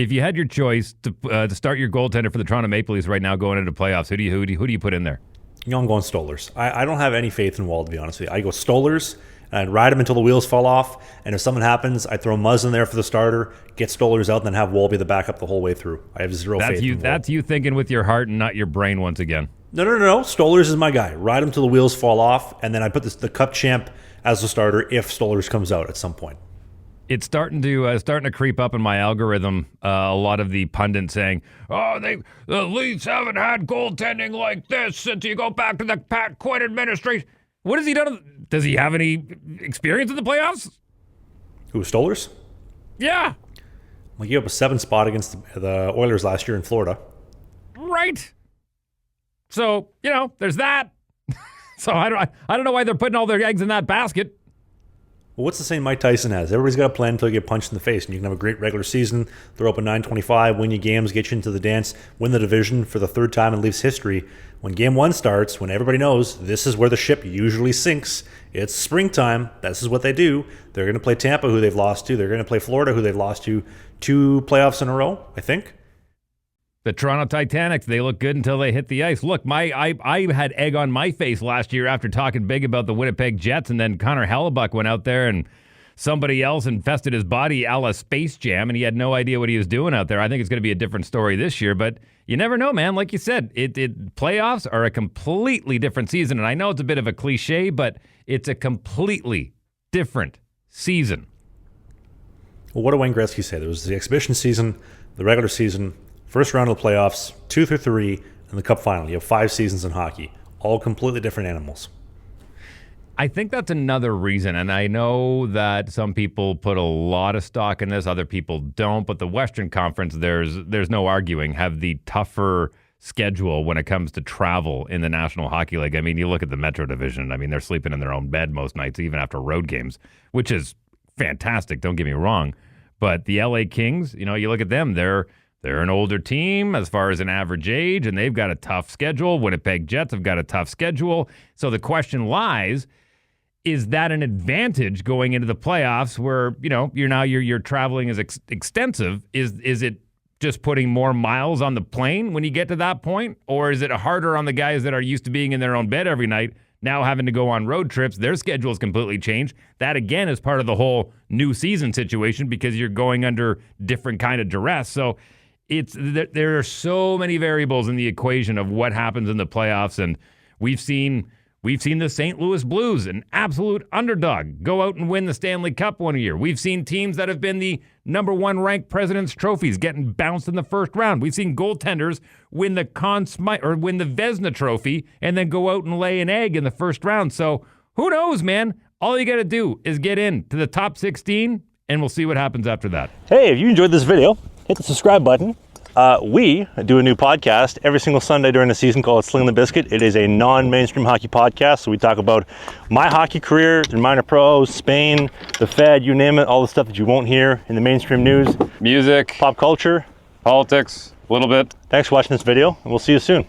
If you had your choice to start your goaltender for the Toronto Maple Leafs right now going into playoffs, who do you put in there? I'm going Stolarz. I don't have any faith in Wall, to be honest with you. I go Stolarz, and I'd ride him until the wheels fall off, and if something happens, I'd throw Muzz in there for the starter, get Stolarz out, and then have Wall be the backup the whole way through. I have zero faith in Wall. That's you thinking with your heart and not your brain once again. No. Stolarz is my guy. Ride him till the wheels fall off, and then I put the Cup champ as the starter if Stolarz comes out at some point. It's starting to creep up in my algorithm. A lot of the pundits saying, the Leafs haven't had goaltending like this since you go back to the Pat Quinn administration. What has he done? Does he have any experience in the playoffs? Who, Stolarz? Yeah. Well, he gave up a 7 spot against the Oilers last year in Florida. Right. So, there's that. So I don't know why they're putting all their eggs in that basket. Well, what's the saying Mike Tyson has? Everybody's got a plan until you get punched in the face, and you can have a great regular season, throw up a 925, win your games, get you into the dance, win the division for the third time in Leafs history. When game 1 starts, when everybody knows this is where the ship usually sinks, it's springtime, this is what they do. They're going to play Tampa, who they've lost to. They're going to play Florida, who they've lost to 2 playoffs in a row, I think. The Toronto Titanic, they look good until they hit the ice. Look, I had egg on my face last year after talking big about the Winnipeg Jets, and then Connor Hellebuck went out there and somebody else infested his body a la Space Jam, and he had no idea what he was doing out there. I think it's going to be a different story this year, but you never know, man. Like you said, playoffs are a completely different season, and I know it's a bit of a cliche, but it's a completely different season. Well, what did Wayne Gretzky say? There was the exhibition season, the regular season, first round of the playoffs, 2 through 3, and the Cup final. You have 5 seasons in hockey, all completely different animals. I think that's another reason, and I know that some people put a lot of stock in this, other people don't, but the Western Conference, there's no arguing, have the tougher schedule when it comes to travel in the National Hockey League. I mean, you look at the Metro Division, I mean, they're sleeping in their own bed most nights, even after road games, which is fantastic, don't get me wrong. But the LA Kings, you look at them, they're an older team as far as an average age, and they've got a tough schedule. Winnipeg Jets have got a tough schedule. So the question lies, is that an advantage going into the playoffs where, you're traveling as extensive? Is it just putting more miles on the plane when you get to that point? Or is it harder on the guys that are used to being in their own bed every night, now having to go on road trips? Their schedule's completely changed. That, again, is part of the whole new season situation because you're going under different kind of duress. So there are so many variables in the equation of what happens in the playoffs, and we've seen the St. Louis Blues, an absolute underdog, go out and win the Stanley Cup one year. We've seen teams that have been the number 1 ranked President's Trophies getting bounced in the first round. We've seen goaltenders win the win the Vezina Trophy and then go out and lay an egg in the first round. So who knows, man? All you got to do is get in to the top 16, and we'll see what happens after that. Hey, if you enjoyed this video, hit the subscribe button. We do a new podcast every single Sunday during the season called Sling the Biscuit. It is a non-mainstream hockey podcast, so we talk about my hockey career, the minor pros, Spain, the Fed, you name it, all the stuff that you won't hear in the mainstream news. Music, pop culture, politics, a little bit. Thanks for watching this video, and we'll see you soon.